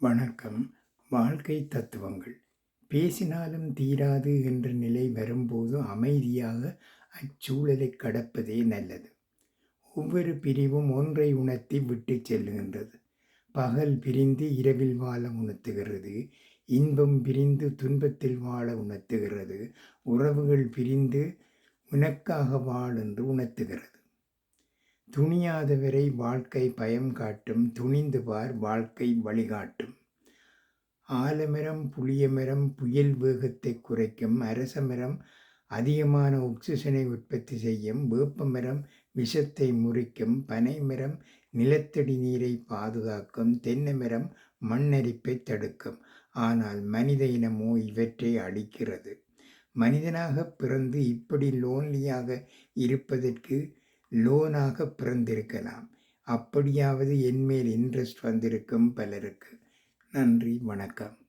வணக்கம். வாழ்க்கை தத்துவங்கள். பேசினாலும் தீராது என்ற நிலை வரும்போது அமைதியாக அச்சூழலைக் கடப்பதே நல்லது. ஒவ்வொரு பிரிவும் ஒன்றை உணர்த்தி விட்டுச் செல்லுகின்றது. பகல் பிரிந்து இரவில் வாழ உணர்த்துகிறது. இன்பம் பிரிந்து துன்பத்தில் வாழ உணர்த்துகிறது. உறவுகள் பிரிந்து உனக்காக வாழ என்று உணர்த்துகிறது. துணியாதவரை வாழ்க்கை பயம் காட்டும். துணிந்து பார், வாழ்க்கை வழிகாட்டும். ஆலமரம் புளியமரம் புயல் வேகத்தை குறைக்கும். அரசமரம் அதிகமான ஆக்சிஜனை உற்பத்தி செய்யும். வேப்பமரம் விஷத்தை முறிக்கும். பனைமரம் நிலத்தடி நீரை பாதுகாக்கும். தென்னைமரம் மண்ணரிப்பை தடுக்கும். ஆனால் மனித இனமோ இவற்றை அழிக்கிறது. மனிதனாக பிறந்து இப்படி லோன்லியாக இருப்பதற்கு லோனாக பிறந்திருக்கலாம். அப்படியாவது என்மேல் இன்ட்ரெஸ்ட் வந்திருக்கும் பலருக்கு. நன்றி, வணக்கம்.